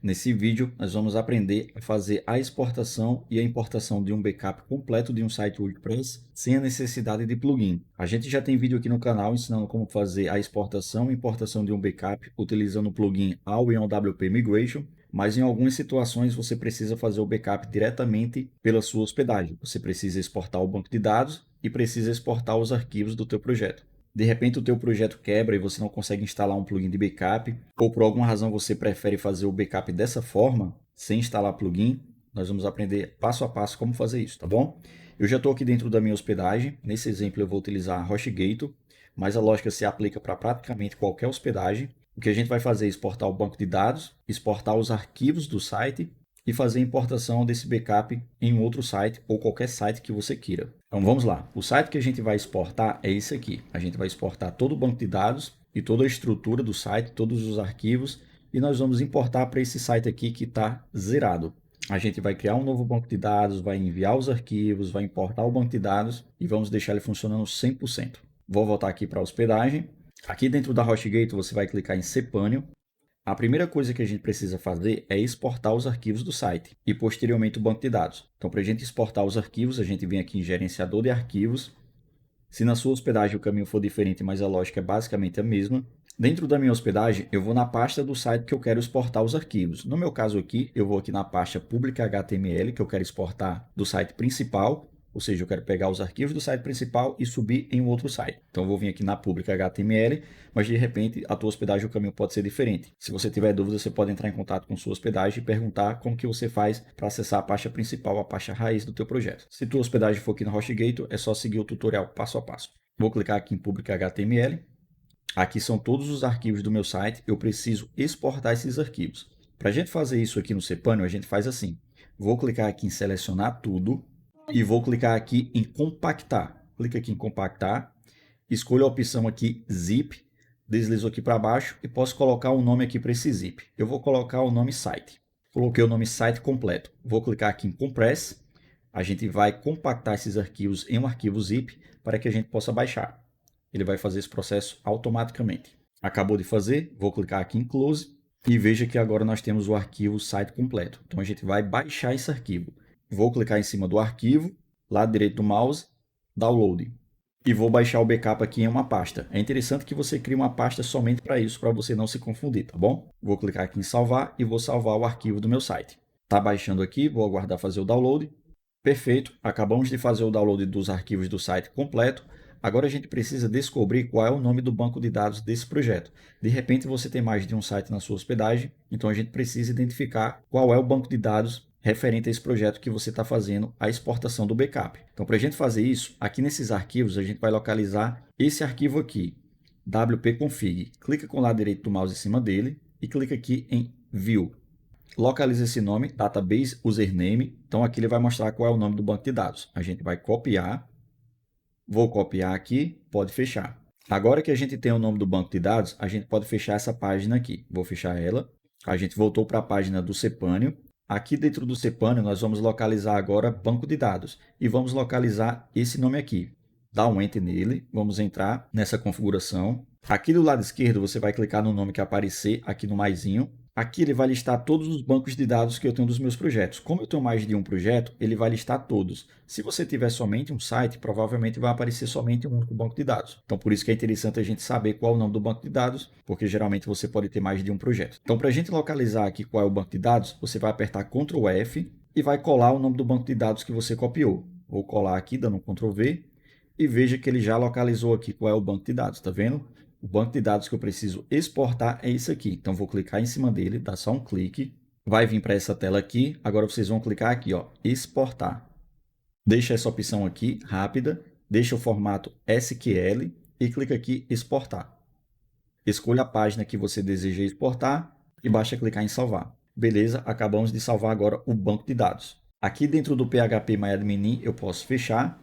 Nesse vídeo, nós vamos aprender a fazer a exportação e a importação de um backup completo de um site WordPress sem a necessidade de plugin. A gente já tem vídeo aqui no canal ensinando como fazer a exportação e importação de um backup utilizando o plugin AWP Migration, mas em algumas situações você precisa fazer o backup diretamente pela sua hospedagem. Você precisa exportar o banco de dados e precisa exportar os arquivos do teu projeto. De repente o teu projeto quebra e você não consegue instalar um plugin de backup, ou por alguma razão você prefere fazer o backup dessa forma, sem instalar plugin, nós vamos aprender passo a passo como fazer isso, tá bom? Eu já estou aqui dentro da minha hospedagem, nesse exemplo eu vou utilizar a HostGator, mas a lógica se aplica para praticamente qualquer hospedagem. O que a gente vai fazer é exportar o banco de dados, exportar os arquivos do site e fazer a importação desse backup em outro site ou qualquer site que você queira. Então vamos lá. O site que a gente vai exportar é esse aqui. A gente vai exportar todo o banco de dados e toda a estrutura do site, todos os arquivos, e nós vamos importar para esse site aqui que está zerado. A gente vai criar um novo banco de dados, vai enviar os arquivos, vai importar o banco de dados e vamos deixar ele funcionando 100%. Vou voltar aqui para a hospedagem. Aqui dentro da HostGator você vai clicar em cPanel. A primeira coisa que a gente precisa fazer é exportar os arquivos do site e posteriormente o banco de dados. Então, para a gente exportar os arquivos, a gente vem aqui em gerenciador de arquivos. Se na sua hospedagem o caminho for diferente, mas a lógica é basicamente a mesma. Dentro da minha hospedagem, eu vou na pasta do site que eu quero exportar os arquivos. No meu caso aqui, eu vou aqui na pasta Public HTML, que eu quero exportar do site principal. Ou seja, eu quero pegar os arquivos do site principal e subir em um outro site. Então, eu vou vir aqui na Public HTML, mas de repente a tua hospedagem, o caminho pode ser diferente. Se você tiver dúvida, você pode entrar em contato com sua hospedagem e perguntar como que você faz para acessar a pasta principal, a pasta raiz do teu projeto. Se tua hospedagem for aqui na HostGator, é só seguir o tutorial passo a passo. Vou clicar aqui em Public HTML. Aqui são todos os arquivos do meu site. Eu preciso exportar esses arquivos. Para a gente fazer isso aqui no cPanel, a gente faz assim. Vou clicar aqui em selecionar tudo e vou clicar aqui em compactar. Clica aqui em compactar, escolho a opção aqui zip, deslizo aqui para baixo e posso colocar um nome aqui para esse zip. Eu vou colocar o nome site. Coloquei o nome site completo. Vou clicar aqui em compress. A gente vai compactar esses arquivos em um arquivo zip para que a gente possa baixar. Ele vai fazer esse processo automaticamente. Acabou de fazer, vou clicar aqui em close e veja que agora nós temos o arquivo site completo. Então a gente vai baixar esse arquivo. Vou clicar em cima do arquivo, lado direito do mouse, download. E vou baixar o backup aqui em uma pasta. É interessante que você crie uma pasta somente para isso, para você não se confundir, tá bom? Vou clicar aqui em salvar e vou salvar o arquivo do meu site. Está baixando aqui, vou aguardar fazer o download. Perfeito, acabamos de fazer o download dos arquivos do site completo. Agora a gente precisa descobrir qual é o nome do banco de dados desse projeto. De repente você tem mais de um site na sua hospedagem, então a gente precisa identificar qual é o banco de dados referente a esse projeto que você está fazendo a exportação do backup. Então, para a gente fazer isso, aqui nesses arquivos, a gente vai localizar esse arquivo aqui, wp-config. Clica com o lado direito do mouse em cima dele e clica aqui em View. Localiza esse nome, Database Username. Então, aqui ele vai mostrar qual é o nome do banco de dados. A gente vai copiar. Vou copiar aqui, pode fechar. Agora que a gente tem o nome do banco de dados, a gente pode fechar essa página aqui. Vou fechar ela. A gente voltou para a página do cPanel. Aqui dentro do cPanel, nós vamos localizar agora banco de dados e vamos localizar esse nome aqui. Dá um Enter nele, vamos entrar nessa configuração. Aqui do lado esquerdo, você vai clicar no nome que aparecer aqui no maisinho. Aqui ele vai listar todos os bancos de dados que eu tenho dos meus projetos. Como eu tenho mais de um projeto, ele vai listar todos. Se você tiver somente um site, provavelmente vai aparecer somente um único banco de dados. Então, por isso que é interessante a gente saber qual é o nome do banco de dados, porque geralmente você pode ter mais de um projeto. Então, para a gente localizar aqui qual é o banco de dados, você vai apertar Ctrl F e vai colar o nome do banco de dados que você copiou. Vou colar aqui, dando um Ctrl V, e veja que ele já localizou aqui qual é o banco de dados, tá vendo? O banco de dados que eu preciso exportar é esse aqui. Então, vou clicar em cima dele, dá só um clique. Vai vir para essa tela aqui. Agora, vocês vão clicar aqui, ó, exportar. Deixa essa opção aqui, rápida. Deixa o formato SQL e clica aqui, exportar. Escolha a página que você deseja exportar e basta clicar em salvar. Beleza, acabamos de salvar agora o banco de dados. Aqui dentro do PHP-MyAdmin eu posso fechar.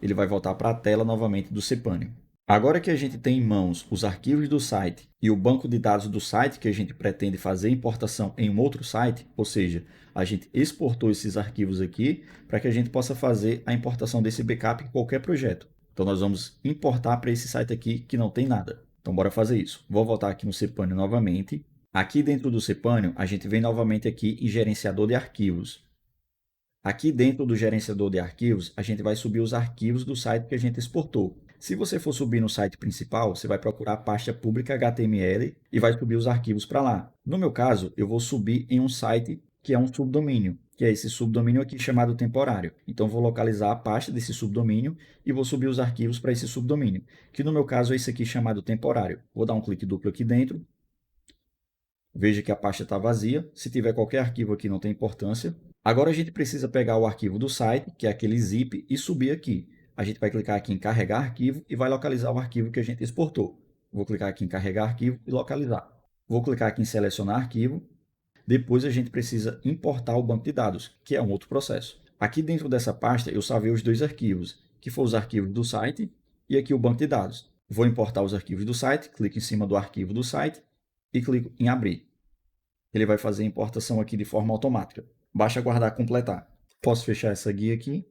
Ele vai voltar para a tela novamente do cPanel. Agora que a gente tem em mãos os arquivos do site e o banco de dados do site que a gente pretende fazer importação em um outro site, ou seja, a gente exportou esses arquivos aqui para que a gente possa fazer a importação desse backup em qualquer projeto. Então, nós vamos importar para esse site aqui que não tem nada. Então, bora fazer isso. Vou voltar aqui no cPanel novamente. Aqui dentro do cPanel, a gente vem novamente aqui em gerenciador de arquivos. Aqui dentro do gerenciador de arquivos, a gente vai subir os arquivos do site que a gente exportou. Se você for subir no site principal, você vai procurar a pasta pública HTML e vai subir os arquivos para lá. No meu caso, eu vou subir em um site que é um subdomínio, que é esse subdomínio aqui chamado temporário. Então, vou localizar a pasta desse subdomínio e vou subir os arquivos para esse subdomínio, que no meu caso é esse aqui chamado temporário. Vou dar um clique duplo aqui dentro. Veja que a pasta está vazia. Se tiver qualquer arquivo aqui, não tem importância. Agora a gente precisa pegar o arquivo do site, que é aquele zip, e subir aqui. A gente vai clicar aqui em carregar arquivo e vai localizar o arquivo que a gente exportou. Vou clicar aqui em carregar arquivo e localizar. Vou clicar aqui em selecionar arquivo. Depois a gente precisa importar o banco de dados, que é um outro processo. Aqui dentro dessa pasta eu salvei os dois arquivos, que foram os arquivos do site e aqui o banco de dados. Vou importar os arquivos do site, clico em cima do arquivo do site e clico em abrir. Ele vai fazer a importação aqui de forma automática. Basta aguardar completar. Posso fechar essa guia aqui.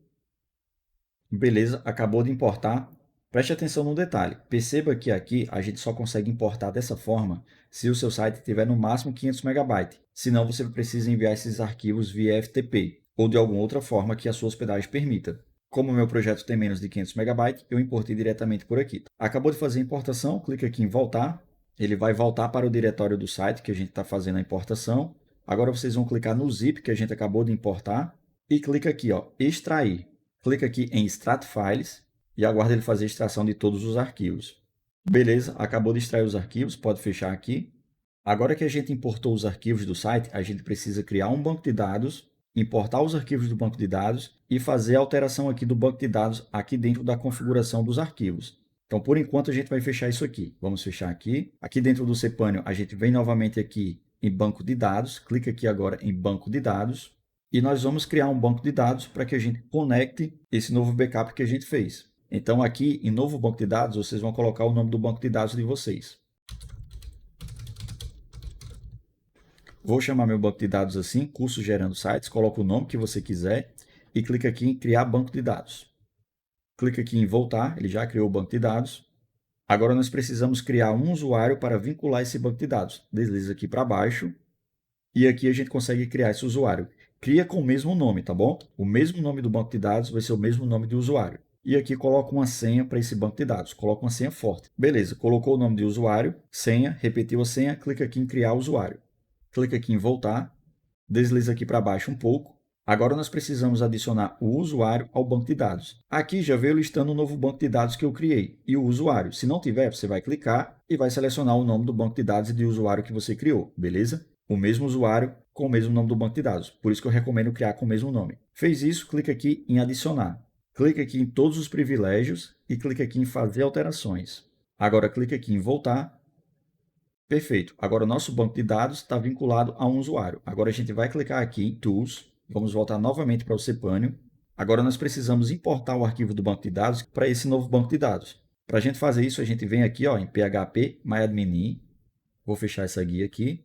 Beleza, acabou de importar. Preste atenção no detalhe. Perceba que aqui a gente só consegue importar dessa forma se o seu site tiver no máximo 500 MB. Senão você precisa enviar esses arquivos via FTP ou de alguma outra forma que a sua hospedagem permita. Como o meu projeto tem menos de 500 MB, eu importei diretamente por aqui. Acabou de fazer a importação, clica aqui em voltar. Ele vai voltar para o diretório do site que a gente está fazendo a importação. Agora vocês vão clicar no zip que a gente acabou de importar e clica aqui, ó, extrair. Clica aqui em Extract Files e aguarda ele fazer a extração de todos os arquivos. Beleza, acabou de extrair os arquivos, pode fechar aqui. Agora que a gente importou os arquivos do site, a gente precisa criar um banco de dados, importar os arquivos do banco de dados e fazer a alteração aqui do banco de dados aqui dentro da configuração dos arquivos. Então, por enquanto, a gente vai fechar isso aqui. Vamos fechar aqui. Aqui dentro do cPanel, a gente vem novamente aqui em banco de dados, clica aqui agora em banco de dados e nós vamos criar um banco de dados para que a gente conecte esse novo backup que a gente fez. Então, aqui em novo banco de dados, vocês vão colocar o nome do banco de dados de vocês. Vou chamar meu banco de dados assim, curso gerando sites, coloca o nome que você quiser e clica aqui em criar banco de dados. Clica aqui em voltar, ele já criou o banco de dados. Agora nós precisamos criar um usuário para vincular esse banco de dados. Desliza aqui para baixo e aqui a gente consegue criar esse usuário. Cria com o mesmo nome, tá bom? O mesmo nome do banco de dados vai ser o mesmo nome do usuário. E aqui coloca uma senha para esse banco de dados. Coloca uma senha forte. Beleza, colocou o nome de usuário, senha, repetiu a senha, clica aqui em criar usuário. Clica aqui em voltar, desliza aqui para baixo um pouco. Agora nós precisamos adicionar o usuário ao banco de dados. Aqui já veio listando o novo banco de dados que eu criei e o usuário. Se não tiver, você vai clicar e vai selecionar o nome do banco de dados e do usuário que você criou, beleza? O mesmo usuário com o mesmo nome do banco de dados. Por isso que eu recomendo criar com o mesmo nome. Fez isso, clica aqui em adicionar. Clica aqui em todos os privilégios e clica aqui em fazer alterações. Agora clica aqui em voltar. Perfeito. Agora o nosso banco de dados está vinculado a um usuário. Agora a gente vai clicar aqui em Tools. Vamos voltar novamente para o cPanel. Agora nós precisamos importar o arquivo do banco de dados para esse novo banco de dados. Para a gente fazer isso, a gente vem aqui ó, em PHP MyAdmin. Vou fechar essa guia aqui.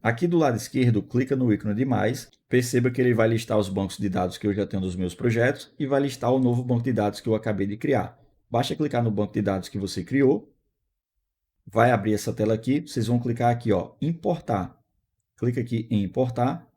Aqui do lado esquerdo, clica no ícone de mais. Perceba que ele vai listar os bancos de dados que eu já tenho nos meus projetos e vai listar o novo banco de dados que eu acabei de criar. Basta clicar no banco de dados que você criou. Vai abrir essa tela aqui, vocês vão clicar aqui, ó, importar. Clica aqui em importar.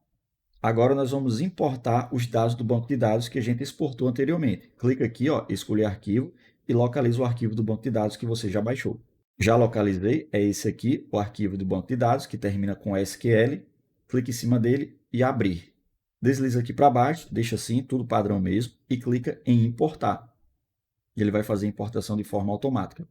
Agora nós vamos importar os dados do banco de dados que a gente exportou anteriormente. Clica aqui, ó, escolher arquivo e localiza o arquivo do banco de dados que você já baixou. Já localizei, é esse aqui, o arquivo do banco de dados, que termina com SQL. Clica em cima dele e abrir. Desliza aqui para baixo, deixa assim, tudo padrão mesmo, e clica em importar. E ele vai fazer a importação de forma automática.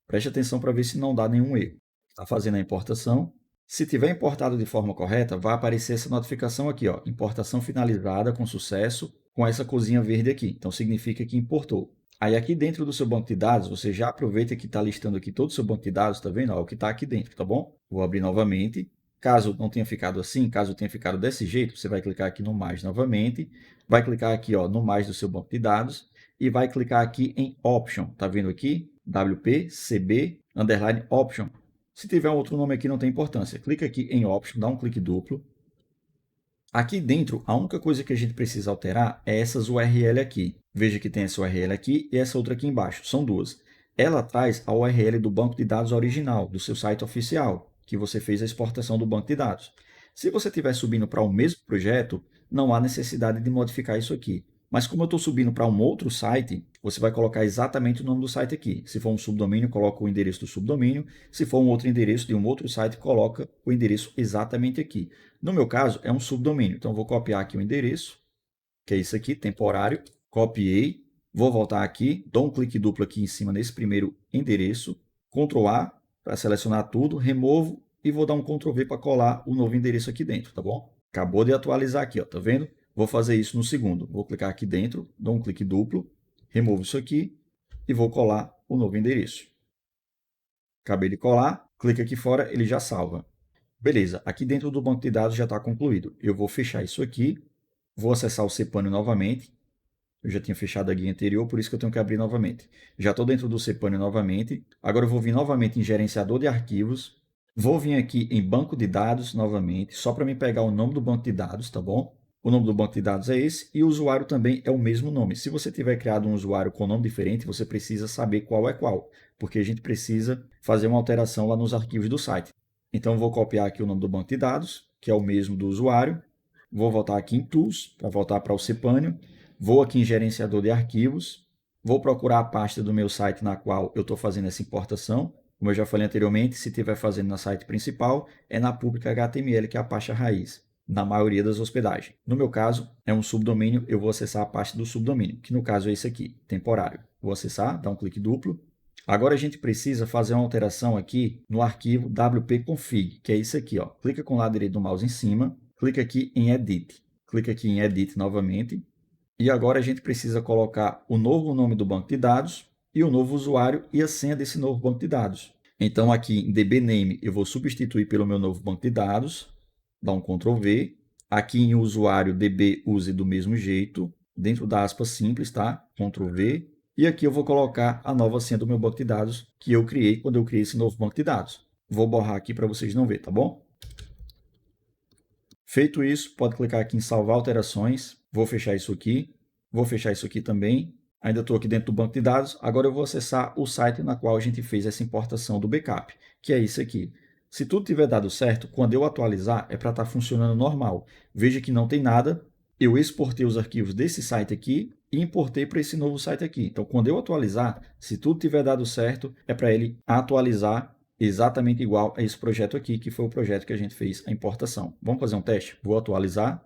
Preste atenção para ver se não dá nenhum erro. Está fazendo a importação. Se tiver importado de forma correta, vai aparecer essa notificação aqui, ó, importação finalizada com sucesso, com essa cozinha verde aqui. Então, significa que importou. Aí, aqui dentro do seu banco de dados, você já aproveita que está listando aqui todo o seu banco de dados, tá vendo? Ó, o que está aqui dentro, tá bom? Vou abrir novamente. Caso não tenha ficado assim, caso tenha ficado desse jeito, você vai clicar aqui no mais novamente, vai clicar aqui ó, no mais do seu banco de dados e vai clicar aqui em Option. Tá vendo aqui? WP, CB, underline Option. Se tiver outro nome aqui, não tem importância. Clica aqui em Option, dá um clique duplo. Aqui dentro, a única coisa que a gente precisa alterar é essas URL aqui. Veja que tem essa URL aqui e essa outra aqui embaixo. São duas. Ela traz a URL do banco de dados original, do seu site oficial. que você fez a exportação do banco de dados. Se você estiver subindo para o mesmo projeto, não há necessidade de modificar isso aqui. Mas como eu estou subindo para um outro site, você vai colocar exatamente o nome do site aqui. Se for um subdomínio, coloca o endereço do subdomínio. Se for um outro endereço de um outro site, coloca o endereço exatamente aqui. No meu caso, é um subdomínio. Então, vou copiar aqui o endereço, que é isso aqui, temporário. Copiei. Vou voltar aqui, dou um clique duplo aqui em cima nesse primeiro endereço. Ctrl A para selecionar tudo, removo e vou dar um Ctrl V para colar o novo endereço aqui dentro, tá bom? Acabou de atualizar aqui, ó, tá vendo? Vou fazer isso no segundo. Vou clicar aqui dentro, dou um clique duplo, removo isso aqui e vou colar o novo endereço. Acabei de colar, clica aqui fora, ele já salva. Beleza, aqui dentro do banco de dados já está concluído. Eu vou fechar isso aqui, vou acessar o cPanel novamente. Eu já tinha fechado a guia anterior, por isso que eu tenho que abrir novamente. Já estou dentro do cPanel novamente. Agora eu vou vir novamente em gerenciador de arquivos. Vou vir aqui em banco de dados novamente, só para me pegar o nome do banco de dados, tá bom? O nome do banco de dados é esse e o usuário também é o mesmo nome. Se você tiver criado um usuário com nome diferente, você precisa saber qual é qual, porque a gente precisa fazer uma alteração lá nos arquivos do site. Então, eu vou copiar aqui o nome do banco de dados, que é o mesmo do usuário. Vou voltar aqui em Tools, para voltar para o cPanel. Vou aqui em gerenciador de arquivos. Vou procurar a pasta do meu site na qual eu estou fazendo essa importação. Como eu já falei anteriormente, se estiver fazendo na site principal, é na pública HTML, que é a pasta raiz, na maioria das hospedagens. No meu caso, é um subdomínio, eu vou acessar a pasta do subdomínio, que no caso é esse aqui, temporário. Vou acessar, dar um clique duplo. Agora a gente precisa fazer uma alteração aqui no arquivo wp-config, que é isso aqui, ó. Clica com o lado direito do mouse em cima, clica aqui em Edit. Clica aqui em Edit novamente. E agora a gente precisa colocar o novo nome do banco de dados e o novo usuário e a senha desse novo banco de dados. Então aqui em dbname eu vou substituir pelo meu novo banco de dados, dá um Ctrl V. Aqui em usuário dbuse do mesmo jeito, dentro da aspa simples, tá? Ctrl V. E aqui eu vou colocar a nova senha do meu banco de dados que eu criei quando eu criei esse novo banco de dados. Vou borrar aqui para vocês não verem, tá bom? Feito isso, pode clicar aqui em salvar alterações. Vou fechar isso aqui. Vou fechar isso aqui também. Ainda estou aqui dentro do banco de dados. Agora eu vou acessar o site na qual a gente fez essa importação do backup, que é isso aqui. Se tudo tiver dado certo, quando eu atualizar, é para estar funcionando normal. Veja que não tem nada. Eu exportei os arquivos desse site aqui e importei para esse novo site aqui. Então, quando eu atualizar, se tudo tiver dado certo, é para ele atualizar exatamente igual a esse projeto aqui, que foi o projeto que a gente fez a importação. Vamos fazer um teste? Vou atualizar.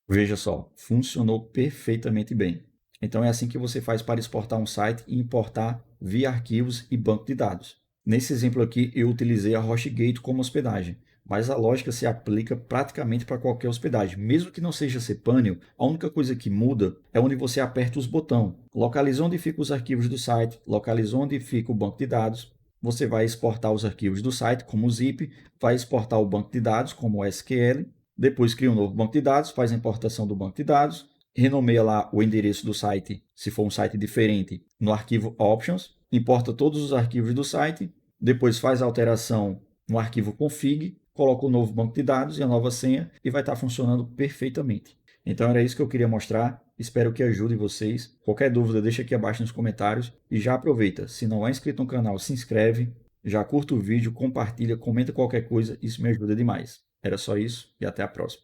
Veja só, funcionou perfeitamente bem. Então é assim que você faz para exportar um site e importar via arquivos e banco de dados. Nesse exemplo aqui, eu utilizei a HostGator como hospedagem, mas a lógica se aplica praticamente para qualquer hospedagem. Mesmo que não seja cPanel, a única coisa que muda é onde você aperta os botões. Localizou onde ficam os arquivos do site, localizou onde fica o banco de dados. Você vai exportar os arquivos do site como zip, vai exportar o banco de dados como SQL, depois cria um novo banco de dados, faz a importação do banco de dados, renomeia lá o endereço do site, se for um site diferente, no arquivo Options, importa todos os arquivos do site, depois faz a alteração no arquivo config, coloca o novo banco de dados e a nova senha e vai estar funcionando perfeitamente. Então era isso que eu queria mostrar, espero que ajude vocês. Qualquer dúvida deixa aqui abaixo nos comentários e já aproveita, se não é inscrito no canal, se inscreve, já curta o vídeo, compartilha, comenta qualquer coisa, isso me ajuda demais. Era só isso e até a próxima.